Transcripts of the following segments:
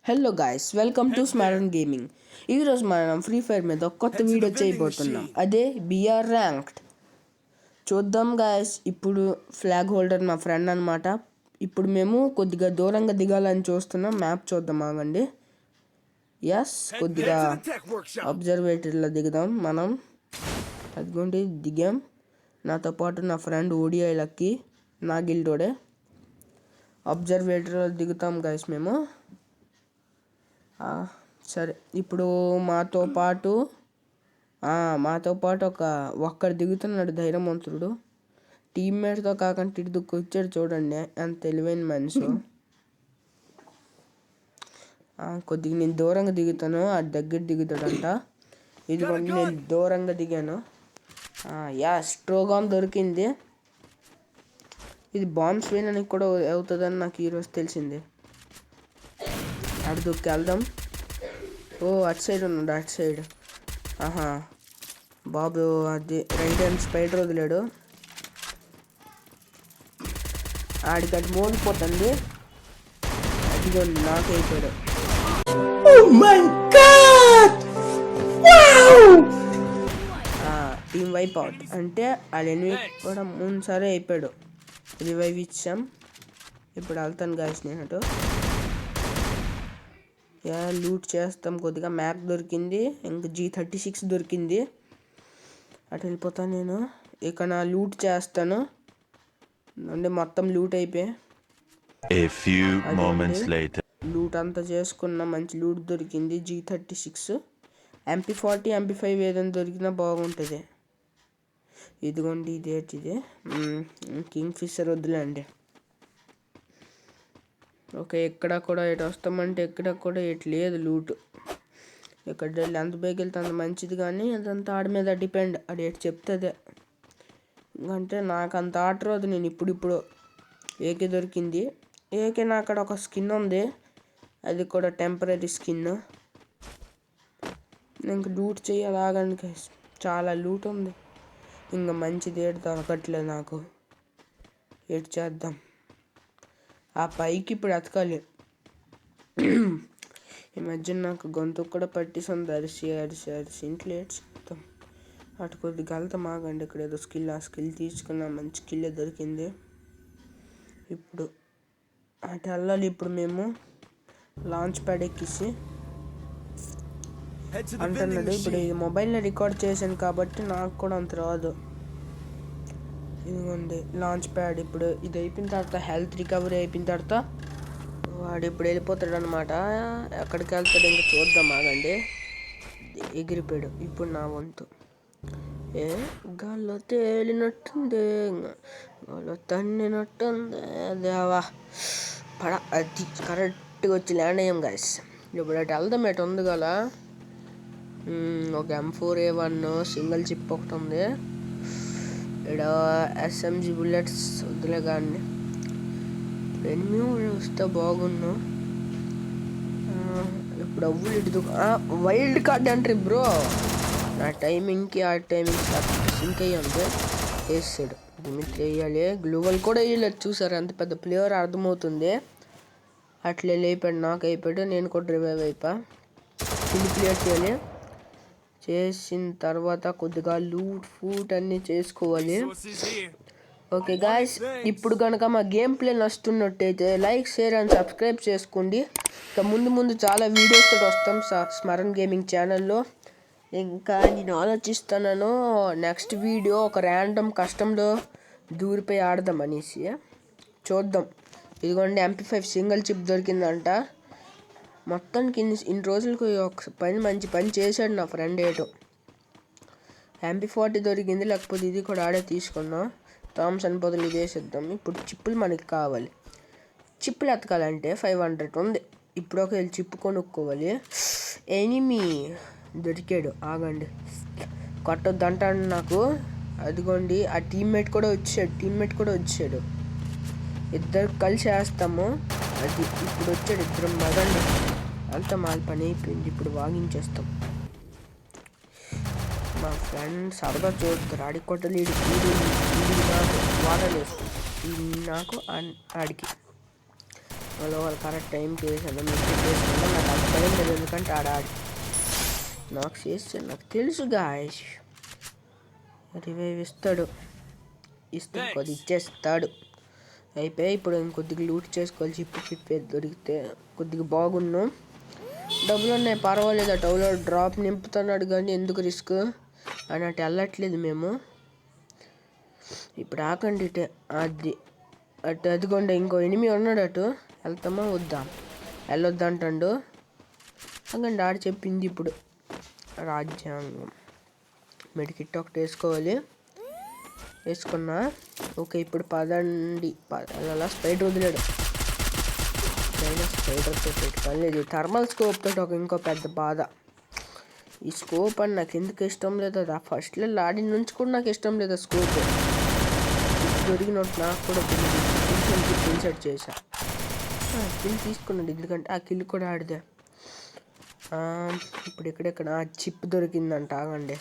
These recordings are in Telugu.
Hello guys, welcome to Smaran gaming. ఈరోజు మనం ఫ్రీ ఫైర్ మీద ఒక కొత్త వీడియో చేయబోతున్నాం. అదే బిఆర్ ర్యాంక్డ్. చూద్దాం గైస్. ఇప్పుడు ఫ్లాగ్ హోల్డర్ మా ఫ్రెండ్ అనమాట. ఇప్పుడు మేము కొద్దిగా దూరంగా దిగాలని చూస్తున్నాం. మ్యాప్ చూద్దాం ఆగండి. ఎస్, కొద్దిగా అబ్జర్వేటరీలో దిగుదాం మనం. అదిగోండి దిగాం. నాతో పాటు నా ఫ్రెండ్ ఓడిఐ లక్కీ, నా గిల్డోడే. అబ్జర్వేటరీలో దిగుతాం గైస్ మేము. సరే, ఇప్పుడు మాతో పాటు ఒక్కడు దిగుతున్నాడు, ధైర్యవంతుడు. టీమ్మేట్తో కాకుండా ఇటుకు వచ్చాడు చూడండి, ఎంత తెలివైన మనిషి. కొద్దిగా నేను దూరంగా దిగుతాను, ఆ దగ్గర దిగుతాడంట. ఇదిగోండి నేను దూరంగా దిగాను. స్ట్రోగాన్ దొరికింది. ఇది బాంబ్స్ వేయడానికి కూడా అవుతుందని నాకు ఈరోజు తెలిసింది. అటు దొక్కి వెళ్దాం. అటు సైడ్ ఉన్నాడు, అటు సైడ్. బాబు అది రైట్ హ్యాండ్ స్పైడర్ వదిలాడు. ఆడికి అది మోగిపోతుంది. అదిగో నాకు అయిపోయాడు. టీమ్ వైప్ అవుట్ అంటే వాళ్ళ ఎనిమిది కూడా 3 సార్లు అయిపోయాడు. రివైవ్ ఇచ్చాం. ఇప్పుడు వెళ్తాను గాయస్ నేను అటు. లూట్ చేస్తాం. కొద్దిగా మ్యాప్ దొరికింది, ఇంకా G36 దొరికింది. అటు వెళ్ళిపోతాను నేను. ఇక నా లూట్ చేస్తాను అంటే మొత్తం లూట్ అయిపోయి లూట్ అంతా చేసుకున్న మంచి లూట్ దొరికింది. G36, MP40, MP5 ఏదైనా దొరికినా బాగుంటుంది. ఇదిగోండి ఇదే కింగ్ ఫిషర్ వద్దులేండి. ఓకే, ఎక్కడ కూడా ఎటు వస్తామంటే ఎక్కడ కూడా ఎటు లేదు లూట్. ఇక్కడ ఎంత బైక్ వెళ్తే అంత మంచిది, కానీ అదంతా ఆడి మీద డిపెండ్. అది ఎటు చెప్తుంది. ఎందుకంటే నాకు అంత ఆట రోజు నేను ఇప్పుడు ఏకే దొరికింది. ఏకే నా అక్కడ ఒక స్కిన్ ఉంది, అది కూడా టెంపరీ స్కిన్. ఇంకా లూట్ చేయాలాగని చాలా లూట్ ఉంది. ఇంకా మంచిది ఏడు దొరకట్లేదు నాకు. ఎటు చేద్దాం. ఆ పైకి ఇప్పుడు ఎతకాలి. ఈ మధ్య నాకు గొంతు కూడా పట్టిస్తుంది, అరిసి ఇంట్లో ఏడ్చుతాం. అటు కొద్దిగా వెళ్తాం ఆగండి. ఇక్కడ ఏదో స్కిల్, ఆ స్కిల్ తీసుకున్నా, మంచి స్కిల్ దొరికింది. ఇప్పుడు అటు వెళ్ళాలి. ఇప్పుడు మేము లాంచ్ ప్యాడ్ ఎక్కిసి అంటున్నాడు. ఇప్పుడు ఈ మొబైల్లో రికార్డ్ చేశాను కాబట్టి నాకు కూడా అంత రాదు. ఇదిగోండి లాంచ్ ప్యాడ్. ఇప్పుడు ఇది అయిపోయిన తర్వాత హెల్త్ రికవరీ అయిపోయిన తర్వాత వాడు ఇప్పుడు వెళ్ళిపోతాడు అనమాట. ఎక్కడికి వెళ్తాడు ఇంకా చూద్దాం ఆగండి. ఎగిరిపోయాడు. ఇప్పుడు నా వంతు. గాల్లో తేలినట్టుంది, గాల్లో తన్నినట్టుంది. దేవా అది కరెక్ట్గా వచ్చి ల్యాండ్ అయ్యాం గైస్. ఇప్పుడు అటు వెళ్దాం. ఎటు ఉంది కదా, ఒక M4A1 సింగిల్ చిప్ ఒకటి ఉంది. ఇక్కడ SMG బుల్లెట్స్ వద్దులే కానీ ఎనిమిది వస్తే బాగున్నాను. ఇప్పుడు అవ్వులు ఇటు వైల్డ్ కార్డ్ ఎంట్రీ బ్రో. నా టైమింగ్కి ఆ టైమింగ్ సింక్ అయ్యి ఉంది. వేసాడు లిమిట్ వేయాలి. గ్లోవల్ కూడా వేయలేదు. చూసారు ఎంత పెద్ద ప్లేయర్ అర్థమవుతుంది. అట్లే లేపాడు, నాకు అయిపోయాడు. నేను కూడా రివైవ్ అయిపోయా. ఫుల్ క్లియర్ చేయాలి. చేసిన తర్వాత కొద్దిగా లూట్ ఫూట్ అన్నీ చేసుకోవాలి. ఓకే గాయస్, ఇప్పుడు కనుక మా గేమ్ ప్లే నచ్చుతున్నట్టయితే లైక్, షేర్ అండ్ సబ్స్క్రైబ్ చేసుకోండి. ఇంకా ముందు చాలా వీడియోస్తో వస్తాం స్మరణ్ గేమింగ్ ఛానల్లో. ఇంకా నేను ఆలోచిస్తున్నాను నెక్స్ట్ వీడియో ఒక ర్యాండమ్ కస్టంలో దూరిపోయి ఆడదాం అనేసి. చూద్దాం. ఇదిగోండి MP5 సింగిల్ చిప్ దొరికిందంట. మొత్తానికి ఇన్ని రోజులకు ఒక మంచి పని చేశాడు నా ఫ్రెండ్. ఏటో MP40 దొరికింది, లేకపోతే ఇది కూడా ఆడే తీసుకున్నాం. థామ్సన్ బదులు ఇది వేసేద్దాం. ఇప్పుడు చిప్పులు మనకి కావాలి. చిప్పులు ఎతకాలంటే 500 ఉంది. ఇప్పుడు ఒక చిప్పు కొనుక్కోవాలి. ఎనిమి దొరికాడు, ఆగండి. కొట్టొద్దు అంటాడు నాకు. అదిగోండి ఆ టీమ్మేట్ కూడా వచ్చాడు. ఇద్దరు కలిసి వేస్తాము. అది ఇప్పుడు వచ్చాడు. ఇద్దరం మగండి. అంతా మాది పని అయిపోయింది. ఇప్పుడు వాగించేస్తాం. మా ఫ్రెండ్ సరదా చూస్తారు. ఆడికి కొట్టలు నాకు వాటర్ వేసుకుంటాం. నాకు ఆడికి. వాళ్ళు కరెక్ట్ టైంకి వేసాను మిస్టేక్ చేసుకున్నా నాకు అంత భయం లేదు ఎందుకంటే ఆడాడు నాకు చేస్తే నాకు తెలుసు గాయస్ రివైవ్ ఇస్తాడు కొద్ది ఇచ్చేస్తాడు అయిపోయి ఇప్పుడు ఇంకొద్దిగా లూట్ చేసుకోవాలి చిప్పు దొరికితే కొద్దిగా బాగున్నాం డబ్బులు ఉన్నాయి పర్వాలేదు ఆ టౌలో డ్రాప్ నింపుతున్నాడు కానీ ఎందుకు రిస్క్ అన్నట్టు వెళ్ళట్లేదు మేము ఇప్పుడు ఆకండి ఇటే అది అటు అదిగోండి ఇంకో ఎనిమి ఉన్నాడు అటు వెళ్తామా వద్దాం వెళ్ళొద్దంటాడు అగండి ఆడు చెప్పింది ఇప్పుడు రాజ్యాంగం మెడికిట్ ఒకటి వేసుకున్నా ఓకే ఇప్పుడు పదండి అలా స్పైడర్ వదిలేడు స్పైడర్తో పెట్టుకోలేదు థర్మల్ స్కోప్ తోటి ఇంకో పెద్ద బాధ ఈ స్కోప్ అని నాకు ఎందుకు ఇష్టం లేదు అది ఆ ఫస్ట్లో ఆడి నుంచి కూడా నాకు ఇష్టం లేదు ఆ స్కోప్ దొరికినట్టు నాకు కూడా కిల్ సెట్ చేశా కిల్ తీసుకున్నాడు ఎందుకంటే ఆ కిల్ కూడా ఆడితే ఇప్పుడు ఎక్కడెక్కడ చిప్ దొరికిందంట ఆగండి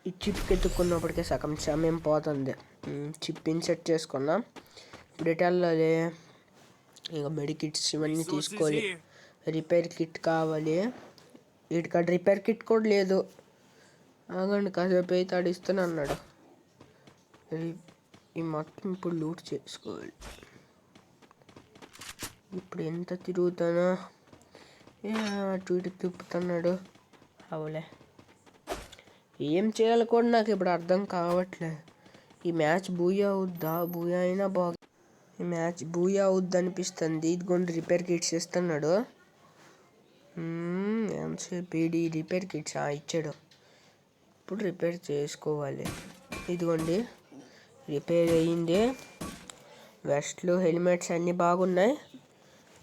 ఈ చిప్కి ఎత్తుక్కున్నప్పటికే సగం సమయం పోతుంది చిప్ ఇన్సెట్ చేసుకున్నా ఇప్పుడు ఎటు వెళ్ళాలి ఇక మెడికిట్స్ ఇవన్నీ తీసుకోవాలి రిపేర్ కిట్ కావాలి వీటికాడ రిపేర్ కిట్ కూడా లేదు ఆగండి కాసేపు అయితే ఆడిస్తాను అన్నాడు ఈ మొత్తం ఇప్పుడు లూట్ చేసుకోవాలి ఇప్పుడు ఎంత తిరుగుతానో అటు ఇటు తిప్పుతున్నాడు అవలే ఏం చేయాలి కూడా నాకు ఇప్పుడు అర్థం కావట్లేదు ఈ మ్యాచ్ బూయా అవుద్దా బూయా అయినా బాగా ఈ మ్యాచ్ బూయా అవుద్ది అనిపిస్తుంది ఇదిగోండి రిపేర్ కిట్స్ ఇస్తున్నాడు ఎంతసేపు ఈ రిపేర్ కిట్స్ ఇచ్చాడు ఇప్పుడు రిపేర్ చేసుకోవాలి ఇదిగోండి రిపేర్ అయ్యింది వెస్ట్లు హెల్మెట్స్ అన్నీ బాగున్నాయి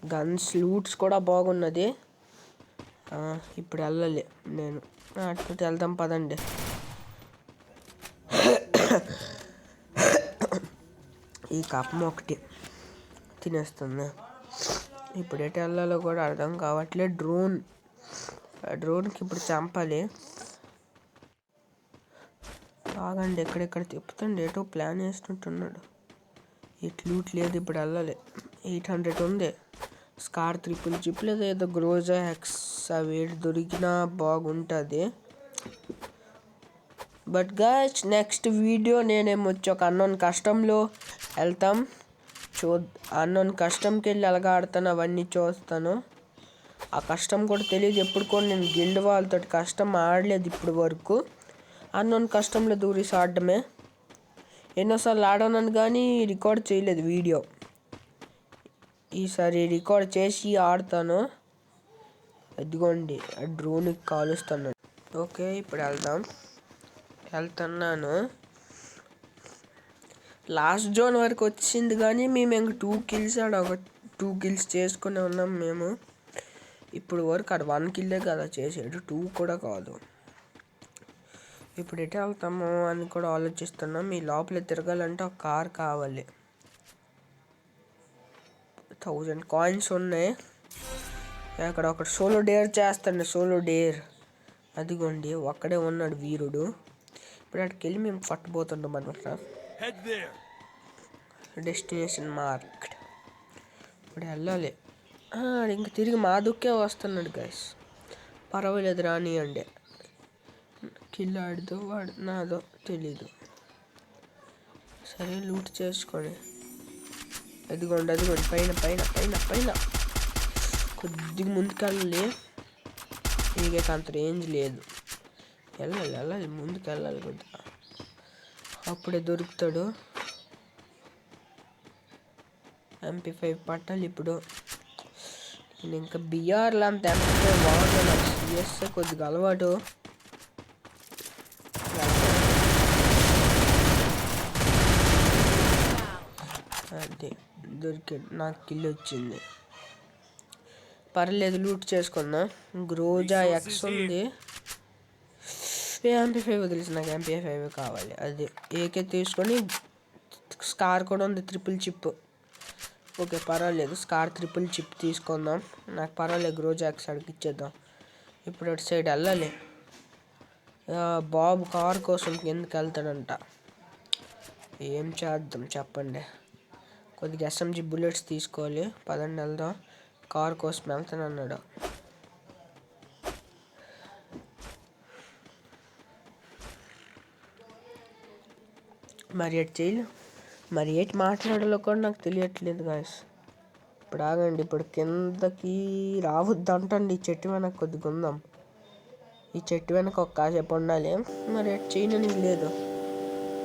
గన్స్ లూట్స్ కూడా బాగున్నది ఇప్పుడు వెళ్ళాలి నేను అటు వెళ్దాం పదండి ఈ కప్పం ఒకటి తినేస్తుంది ఇప్పుడు ఎటు వెళ్ళాలో కూడా అర్థం కావట్లేదు డ్రోన్కి ఇప్పుడు చంపాలి ఆగండి ఎక్కడెక్కడ తిప్పుతండి ఏటో ప్లాన్ వేసుకుంటున్నాడు ఇటు లూట్ లేదు ఇప్పుడు వెళ్ళాలి 800 ఉంది స్కార్ ట్రిపుల్ చిప్ లేదా ఏదో గ్రోజా హెక్స్ అవి దొరికినా బాగుంటుంది బట్ గైస్ నెక్స్ట్ వీడియో నేనేమొచ్చి ఒక అన్నోన్ కస్టంలో వెళ్తాం అన్నోన్ కస్టమ్కి వెళ్ళి ఎలాగ ఆడతాను అవన్నీ చూస్తాను ఆ కష్టం కూడా తెలియదు ఎప్పుడు కూడా నేను గిల్డ్ వాళ్ళతో కష్టం ఆడలేదు ఇప్పుడు వరకు అన్నోన్ కష్టంలో దూరేసి ఆడడమే ఎన్నోసార్లు ఆడానని కానీ రికార్డ్ చేయలేదు వీడియో ఈసారి రికార్డ్ చేసి ఆడతాను అదిగోండి ఆ డ్రోన్కి కాలుస్తున్నాడు ఓకే ఇప్పుడు వెళ్తున్నాను లాస్ట్ జోన్ వరకు వచ్చింది కానీ మేము ఇంక 2 kills ఆడ ఒక 2 kills చేసుకునే ఉన్నాం మేము ఇప్పుడు వరకు ఆడ 1 kill కదా చేసాడు 2 కూడా కాదు ఇప్పుడు ఎటు వెళ్తాము అని కూడా ఆలోచిస్తున్నాం ఈ లోపల తిరగాలంటే ఒక కార్ కావాలి 1000 కాయిన్స్ ఉన్నాయి అక్కడ ఒకటి సోలో డేర్ చేస్తాడు సోలో డేర్ అదిగోండి ఒక్కడే ఉన్నాడు వీరుడు ఇప్పుడు అక్కడికి వెళ్ళి మేము పట్టుపోతుంటాం అనమాట డెస్టినేషన్ మార్క్డ్ ఇప్పుడు వెళ్ళాలి ఇంక తిరిగి మా దుక్కే వస్తున్నాడు గైస్ పర్వాలేదు రానియండి కిల్ ఆడిదో వాడు నాదో తెలీదు సరే లూట్ చేసుకొని అదిగోండి పైన పైన పైన పైన కొద్దిగా ముందుకెళ్ళాలి ఇక అంత రేంజ్ లేదు వెళ్ళాలి ముందుకు వెళ్ళాలి కొద్దిగా అప్పుడే దొరుకుతాడు MP5 పట్టాలి ఇప్పుడు నేను ఇంకా బిఆర్లో అంత MP5 బాగుంది నాకు సిఎస్ కొద్దిగా అలవాటు అదే దొరికాడు నాకు కిల్ వచ్చింది పర్లేదు లూట్ చేసుకున్నా గ్రోజా ఎక్స్ ఉంది MP5 వదిలేసి నాకు MP5 కావాలి అది ఏకే తీసుకొని స్కార్ కూడా ఉంది ట్రిపుల్ చిప్ ఓకే పర్వాలేదు స్కార్ ట్రిపుల్ చిప్ తీసుకుందాం నాకు పర్వాలేదు గ్రోజా ఎక్స్ అడిగి ఇచ్చేద్దాం ఇప్పుడు అటు సైడ్ వెళ్ళాలి బాబు కార్ కోసం ఎందుకు వెళ్తాడంట ఏం చేద్దాం చెప్పండి కొద్దిగా SMG బుల్లెట్స్ తీసుకోవాలి. పదండి వెళ్దాం. కార్ కోసం వెళ్తాను అన్నాడు. మరి ఎట్ చేయాలి, మరి ఏంటి మాట్లాడాలో కూడా నాకు తెలియట్లేదు గాయస్. ఇప్పుడు ఆగండి, ఇప్పుడు కిందకి రావద్దు అంటండి. ఈ చెట్టు వెనక కొద్దిగా ఉందాం. ఈ చెట్టు వెనక ఒక కాసేపు ఉండాలి. మరి ఎట్ చేయని లేదు.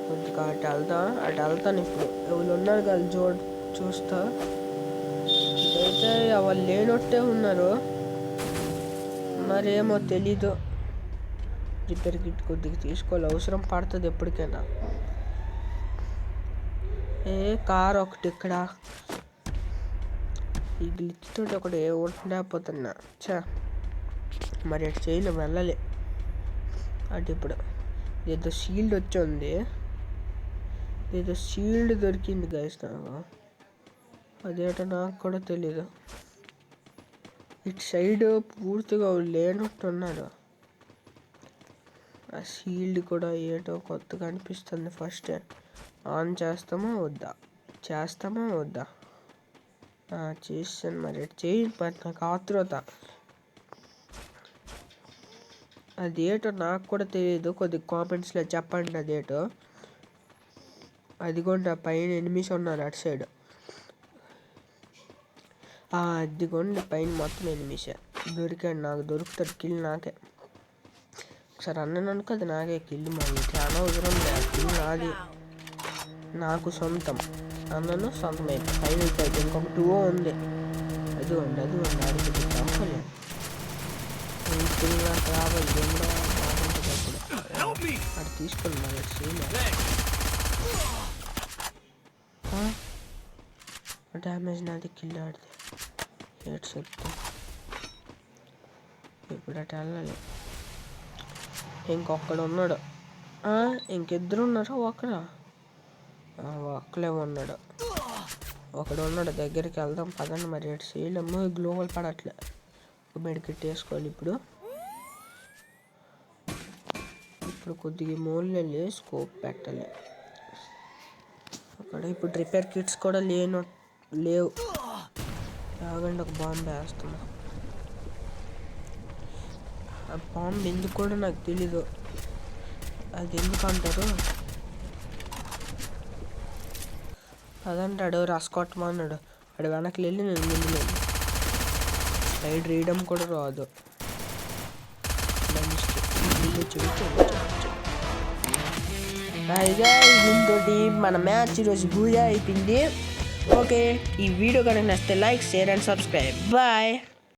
కొద్దిగా అటు వెళ్తాను. ఇప్పుడు ఎవరు ఉన్నారు కదా చూస్తా. ఇదైతే ఎవరు లేనట్టే ఉన్నారు. మరేమో తెలీదు. రిపేర్ కిట్ కొద్దిగా తీసుకోవాలి, అవసరం పడుతుంది ఎప్పటికైనా. కార్ ఒకటి ఇక్కడ. ఈ గ్లిచ్ తోటి ఒకటి ఉండకపోతున్నా. మరి అటు చేయలే, వెళ్ళాలి అటు. ఇప్పుడు ఏదో షీల్డ్ వచ్చింది, ఏదో షీల్డ్ దొరికింది గైస్ నాకు. అదేటో నాకు కూడా తెలీదు. ఇటు సైడ్ పూర్తిగా లేనట్టున్నాడు. ఆ షీల్డ్ కూడా ఏటో కొత్తగా అనిపిస్తుంది. ఫస్ట్ ఆన్ చేస్తామా వద్దా చేసాను. మరి చేయి, నాకు ఆతృత. అదేటో నాకు కూడా తెలియదు. కొద్దిగా కామెంట్స్లో చెప్పండి అదేటో. అదిగోండి ఆ పైన ఎనిమిస్ ఉన్నారు అటు సైడ్. అదిగోండి పైన మొత్తం ఎనిమిసే దొరికాడు. నాకు దొరుకుతాడు కిల్ నాకే. ఒకసారి అన్నాను అనుకో, అది నాకే కిల్. మరి చాలా అవసరం లేదు, కిల్ నాది, నాకు సొంతం. అన్నను సొంతం అయితే ఫైనల్ అయితే ఇంకొక 2 ఉంది. అది ఉంది ఆడికి చంపలేదు. కిల్ నాకు రావాలి. దేవుడా బాగుంటుంది. అది తీసుకొని మరి డ్యామేజ్ నాది, కిల్ ఆడితే ఏడు చెప్తా. ఇప్పుడు అటు వెళ్ళాలి. ఇంకొక్కడు ఉన్నాడు. ఇంకిద్దరు ఉన్నారు. ఒక్కలే ఉన్నాడు. ఒకడు ఉన్నాడు. దగ్గరికి వెళ్దాం పదండి. మరి ఎటు చేయలేము. గ్లోబల్ పడట్లే. మెడికెట్ వేసుకోవాలి. ఇప్పుడు కొద్దిగా మూలు వెళ్ళి స్కోప్ పెట్టాలి అక్కడ. ఇప్పుడు రిపేర్ కిట్స్ కూడా లేవు. ఆగండి, ఒక బాంబు వేస్తున్నా. ఆ బాంబు ఎందుకు కూడా నాకు తెలీదు. అది ఎందుకు అంటారు. అదంటాడు రాసుకోవటమన్నాడు. అడు వెనక్కి వెళ్ళి నేను ముందు వెళ్ళి సైడ్ రీడమ్ కూడా రాదు. దీంతో మన మ్యాచ్ ఈరోజు పూజ అయిపోయింది. ఓకే, ఈ వీడియో కనుక నచ్చితే like, share and subscribe. Bye.